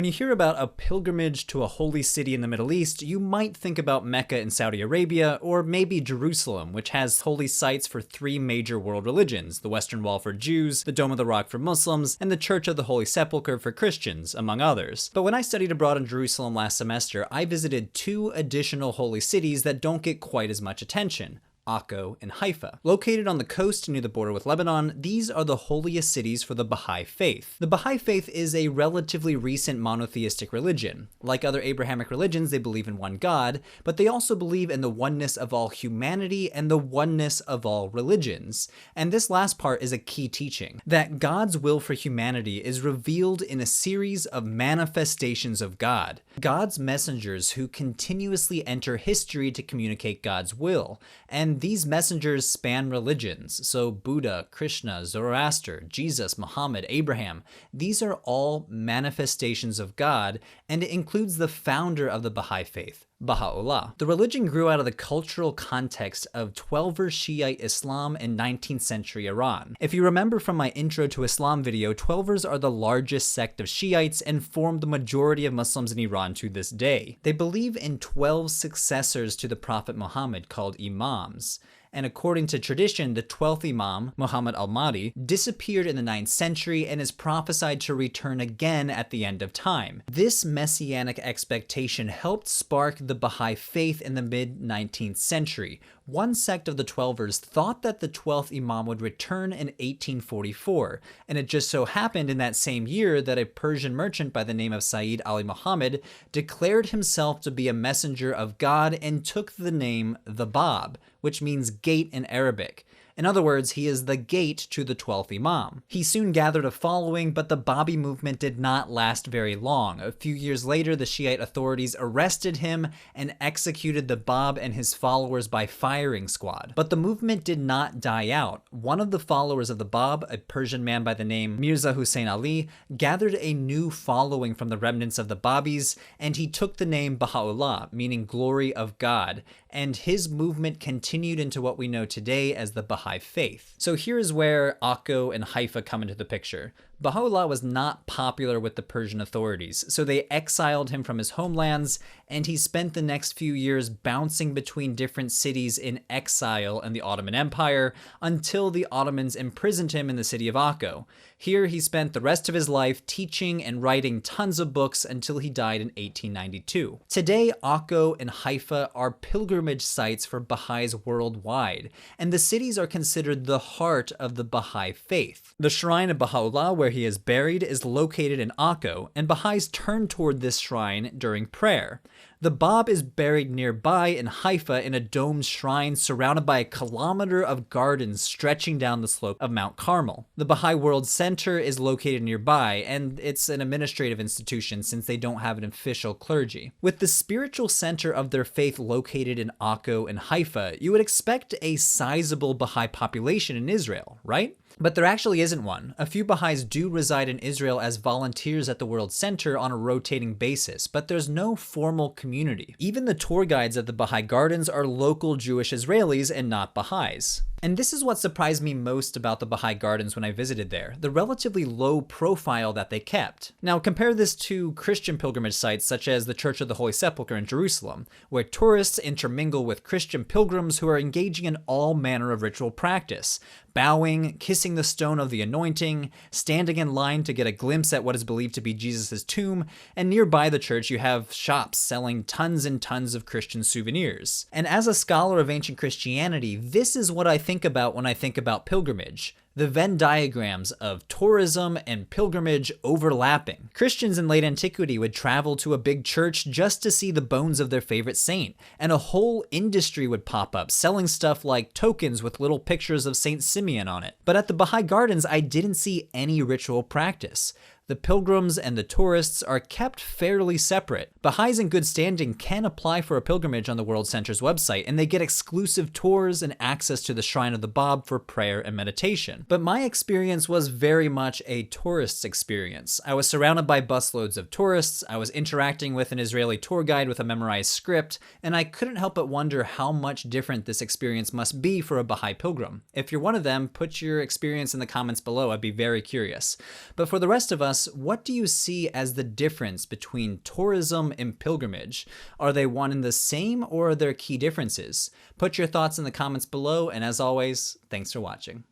When you hear about a pilgrimage to a holy city in the Middle East, you might think about Mecca in Saudi Arabia, or maybe Jerusalem, which has holy sites for three major world religions: the Western Wall for Jews, the Dome of the Rock for Muslims, and the Church of the Holy Sepulchre for Christians, among others. But when I studied abroad in Jerusalem last semester, I visited two additional holy cities that don't get quite as much attention: Akko and Haifa. Located on the coast near the border with Lebanon, these are the holiest cities for the Baha'i Faith. The Baha'i Faith is a relatively recent monotheistic religion. Like other Abrahamic religions, they believe in one God, but they also believe in the oneness of all humanity and the oneness of all religions. And this last part is a key teaching, that God's will for humanity is revealed in a series of manifestations of God, God's messengers who continuously enter history to communicate God's will. And these messengers span religions, so Buddha, Krishna, Zoroaster, Jesus, Muhammad, Abraham. These are all manifestations of God, and it includes the founder of the Baha'i Faith, Baha'u'llah. The religion grew out of the cultural context of Twelver Shiite Islam in 19th century Iran. If you remember from my Intro to Islam video, Twelvers are the largest sect of Shiites and form the majority of Muslims in Iran to this day. They believe in 12 successors to the Prophet Muhammad called Imams. And according to tradition, the 12th Imam, Muhammad al-Mahdi, disappeared in the 9th century and is prophesied to return again at the end of time. This messianic expectation helped spark the Baha'i Faith in the mid-19th century. One sect of the Twelvers thought that the 12th Imam would return in 1844, and it just so happened in that same year that a Persian merchant by the name of Sayyid Ali Muhammad declared himself to be a messenger of God and took the name the Bab, which means gate in Arabic. In other words, he is the gate to the 12th Imam. He soon gathered a following, but the Babi movement did not last very long. A few years later, the Shiite authorities arrested him and executed the Bab and his followers by firing squad. But the movement did not die out. One of the followers of the Bab, a Persian man by the name Mirza Hussein Ali, gathered a new following from the remnants of the Babis, and he took the name Baha'u'llah, meaning glory of God, and his movement continued into what we know today as the Baha'i Faith. So here is where Akko and Haifa come into the picture. Baha'u'llah was not popular with the Persian authorities, so they exiled him from his homelands, and he spent the next few years bouncing between different cities in exile in the Ottoman Empire until the Ottomans imprisoned him in the city of Akko. Here he spent the rest of his life teaching and writing tons of books until he died in 1892. Today, Akko and Haifa are pilgrimage sites for Baha'is worldwide, and the cities are considered the heart of the Baha'i Faith. The shrine of Baha'u'llah, where he is buried, is located in Akko, and Baha'is turn toward this shrine during prayer. The Bab is buried nearby in Haifa in a domed shrine surrounded by a kilometer of gardens stretching down the slope of Mount Carmel. The Baha'i World Center is located nearby, and it's an administrative institution since they don't have an official clergy. With the spiritual center of their faith located in Akko and Haifa, you would expect a sizable Baha'i population in Israel, right? But there actually isn't one. A few Baha'is do reside in Israel as volunteers at the World Center on a rotating basis, but there's no formal community. Even the tour guides at the Baha'i Gardens are local Jewish Israelis and not Baha'is. And this is what surprised me most about the Baha'i Gardens when I visited there, the relatively low profile that they kept. Now compare this to Christian pilgrimage sites such as the Church of the Holy Sepulchre in Jerusalem, where tourists intermingle with Christian pilgrims who are engaging in all manner of ritual practice, bowing, kissing the stone of the anointing, standing in line to get a glimpse at what is believed to be Jesus' tomb, and nearby the church you have shops selling tons and tons of Christian souvenirs. And as a scholar of ancient Christianity, this is what I think about when I think about pilgrimage. The Venn diagrams of tourism and pilgrimage overlapping. Christians in late antiquity would travel to a big church just to see the bones of their favorite saint, and a whole industry would pop up selling stuff like tokens with little pictures of Saint Simeon on it. But at the Baha'i Gardens, I didn't see any ritual practice. The pilgrims and the tourists are kept fairly separate. Baha'is in good standing can apply for a pilgrimage on the World Center's website, and they get exclusive tours and access to the Shrine of the Bab for prayer and meditation. But my experience was very much a tourist's experience. I was surrounded by busloads of tourists, I was interacting with an Israeli tour guide with a memorized script, and I couldn't help but wonder how much different this experience must be for a Baha'i pilgrim. If you're one of them, put your experience in the comments below, I'd be very curious. But for the rest of us, Plus, what do you see as the difference between tourism and pilgrimage? Are they one and the same, or are there key differences? Put your thoughts in the comments below, and as always, thanks for watching.